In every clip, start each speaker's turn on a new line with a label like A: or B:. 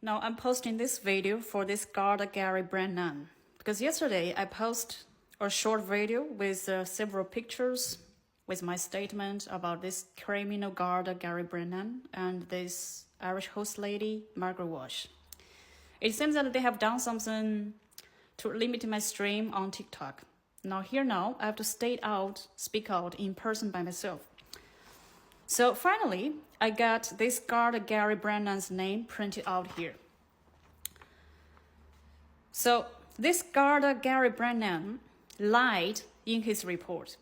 A: Now I'm posting this video for this Gardai brand name because yesterday I posted a short video with several pictures with my statement about this Criminal Garda brand name and this Irish host lady Margaret Walsh. It seems that they have done something to limit my stream on TikTok. Now I have to speak out in person by myself. So finally, I got this Gardai brand name's name printed out here. So this Gardai brand name lied in his report.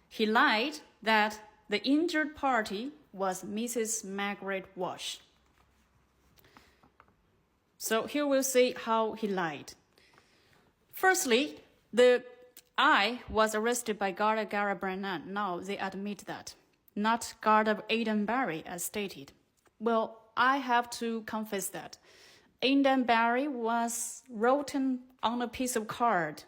A: He lied that the injured party was Mrs. Margaret Walsh. So here we'll see how he lied. Firstly, I was arrested by Gardai brand name. Now they admit that. Not Gardai Aidan Barry as stated. Well, I have to confess that. Aidan Barry was written on a piece of card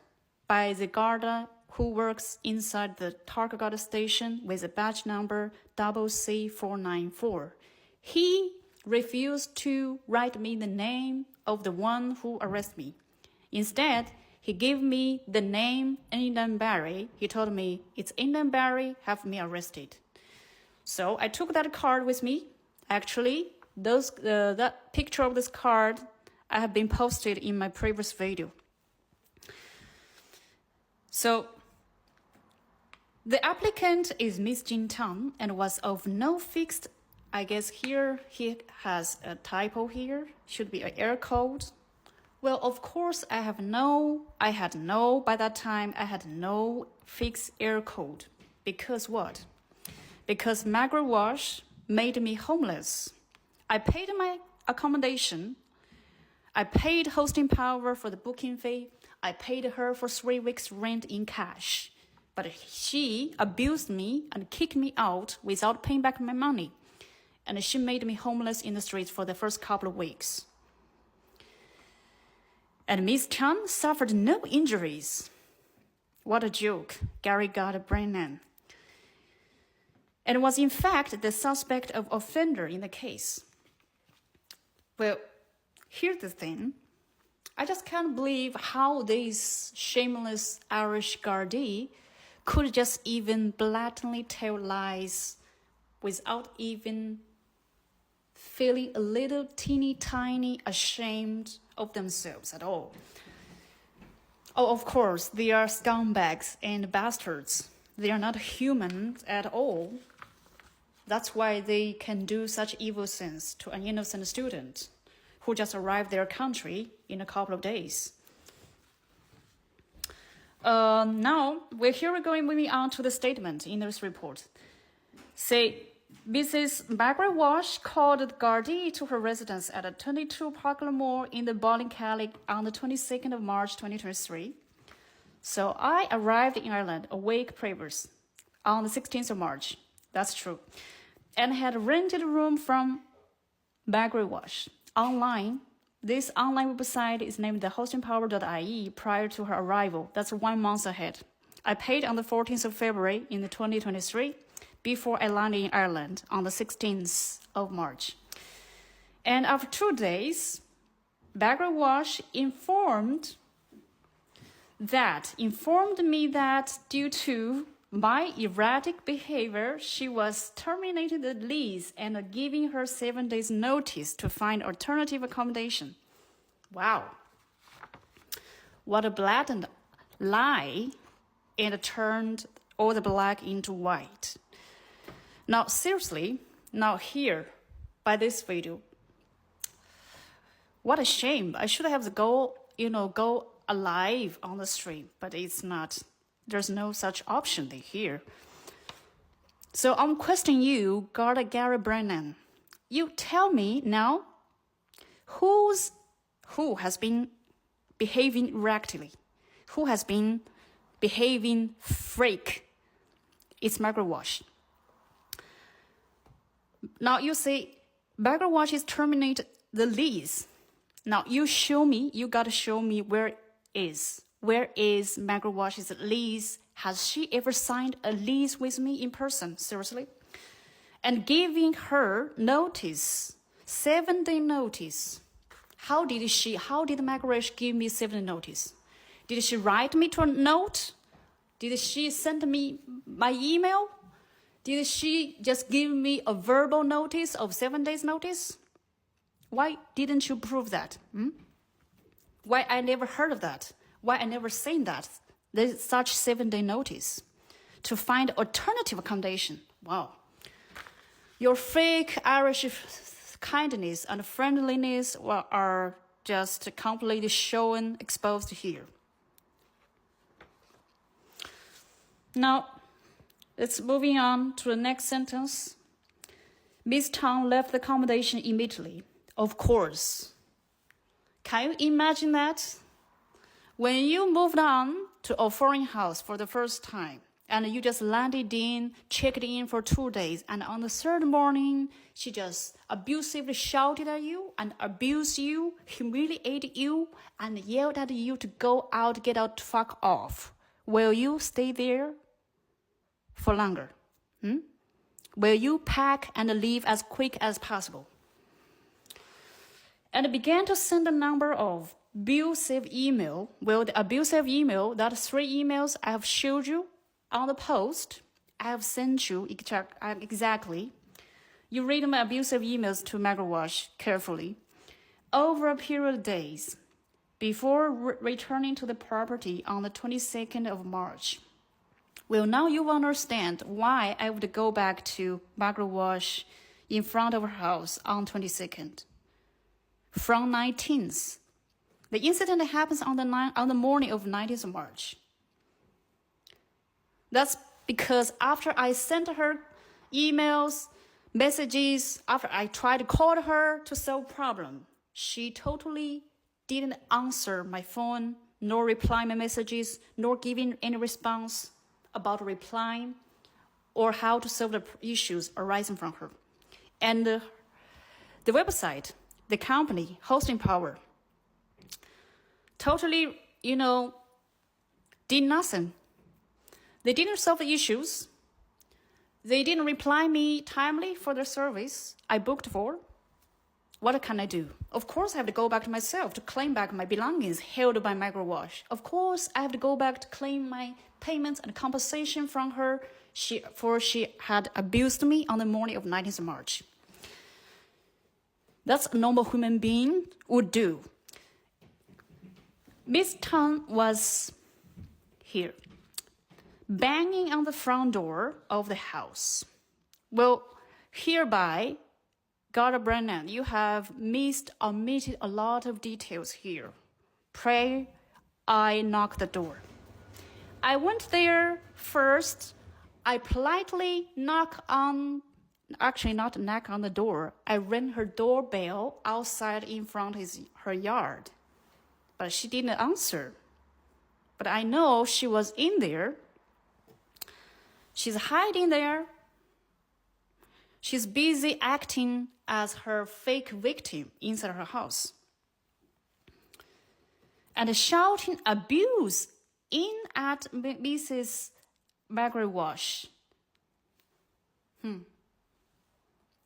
A: by the Gardai who works inside the Garda station with a badge number CC494. He refused to write me the name of the one who arrested me. Instead, he gave me the name Aidan Barry. He told me, it's Aidan Barry, have me arrested. So I took that card with me. Actually, that picture of this card I have been posted in my previous video. So the applicant is Miss Jin Tang and was of no fixed. I guess here he has a typo here. Should be an error code. Well, of course, by that time, I had no fixed error code. Because what? Because Margaret Walsh made me homeless. I paid my accommodation. I paid hosting power for the booking fee. I paid her for 3 weeks rent in cash. But she abused me and kicked me out without paying back my money. And she made me homeless in the streets for the first couple of weeks. And Miss Chan suffered no injuries. What a joke, Gary got a brain name. And was in fact the suspect of offender in the case. Well, here's the thing. I just can't believe how this shameless Irish Gardai could just even blatantly tell lies without even feeling a little teeny tiny ashamed of themselves at all. Oh, of course, they are scumbags and bastards. They are not human at all. That's why they can do such evil things to an innocent student who just arrived their country in a couple of days. Now, we're going moving on to the statement in this report. Say, Mrs. Margaret Walsh called Gardai to her residence at a 22 Parkland Mall in the Bowling Alley on the 22nd of March 2023. So I arrived in Ireland a week previous, on the 16th of March. That's true. And had rented a room from Margaret Walsh. Online, this online website is named thehostingpower.ie prior to her arrival. That's 1 month ahead. I paid on the 14th of February in the 2023 before I landed in Ireland on the 16th of March. And after 2 days, Margaret Walsh informed me that due to my erratic behavior, she was terminating the lease and giving her 7 days notice to find alternative accommodation. Wow. What a blatant lie, and turned all the black into white. Now, seriously, here, by this video, what a shame. I should have go alive on the stream, but it's not. There's no such option here. So I'm questioning you, Gardai Brennan. You tell me now, who has been behaving erratically? Who has been behaving freak? It's Margaret Walsh. Now you say, Margaret Walsh is terminated the lease. Now you gotta show me where is Margaret Walsh's lease? Has she ever signed a lease with me in person? Seriously? And giving her notice, 7-day notice. How did Margaret give me 7 day notice? Did she write me to a note? Did she send me my email? Did she just give me a verbal notice of 7 days notice? Why didn't you prove that? Why I never heard of that? Why I never seen that? There's such 7 day notice to find alternative accommodation. Wow. Your fake Irish kindness and friendliness are just completely shown, exposed here. Now, let's moving on to the next sentence. Miss Tang left the accommodation immediately. Of course. Can you imagine that? When you moved on to a foreign house for the first time, and you just landed in, checked in for 2 days, and on the 3rd morning, she just abusively shouted at you and abused you, humiliated you, and yelled at you to go out, get out, fuck off. Will you stay there for longer? Will you pack and leave as quick as possible? And began to send a number of abusive email. Well, the abusive email, that 3 emails I have showed you on the post, I have sent you exactly. You read my abusive emails to Margaret Walsh carefully. Over a period of days, before returning to the property on the 22nd of March. Well, now you understand why I would go back to Margaret Walsh in front of her house on 22nd. From 19th. The incident happens on the morning of 19th of March. That's because after I sent her emails, messages, after I tried to call her to solve problem, she totally didn't answer my phone, nor reply my messages, nor giving any response about replying or how to solve the issues arising from her. And the website, the company, Hosting Power, totally, did nothing. They didn't solve the issues. They didn't reply me timely for the service I booked for. What can I do? Of course, I have to go back to myself to claim back my belongings held by Margaret Walsh. Of course, I have to go back to claim my payments and compensation from her for she had abused me on the morning of 19th of March. That's a normal human being would do. Miss Tang was here, banging on the front door of the house. Well, hereby, Gardai Brennan, you have omitted a lot of details here. Pray I knock the door. I went there first. I politely not knock on the door. I rang her doorbell outside in front of her yard. But she didn't answer. But I know she was in there. She's hiding there. She's busy acting as her fake victim inside her house. And shouting abuse in at Mrs. Margaret Walsh.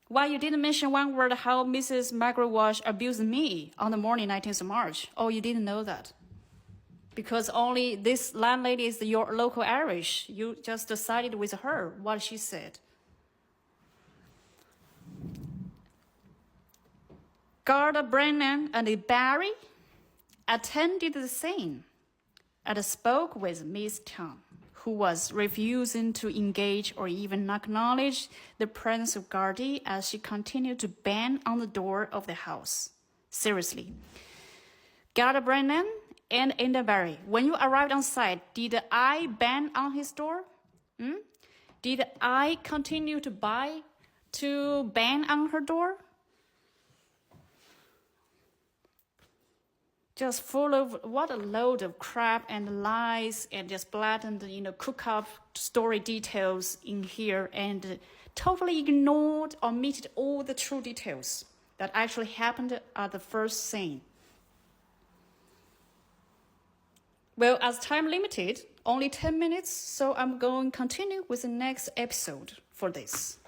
A: Why you didn't mention one word how Mrs. Margaret Walsh abused me on the morning 19th of March? Oh, you didn't know that. Because only this landlady is your local Irish. You just decided with her what she said. Gardai Brennan and Barry attended the scene and spoke with Miss Tang, who was refusing to engage or even acknowledge the presence of Gardai as she continued to bang on the door of the house. Seriously. Gardai Brennan and Enda Barry, when you arrived on site, did I bang on his door? Did I continue to bang on her door? Just full of what a load of crap and lies and just blatant, cook up story details in here and totally ignored, omitted all the true details that actually happened at the first scene. Well, as time limited, only 10 minutes, so I'm going to continue with the next episode for this.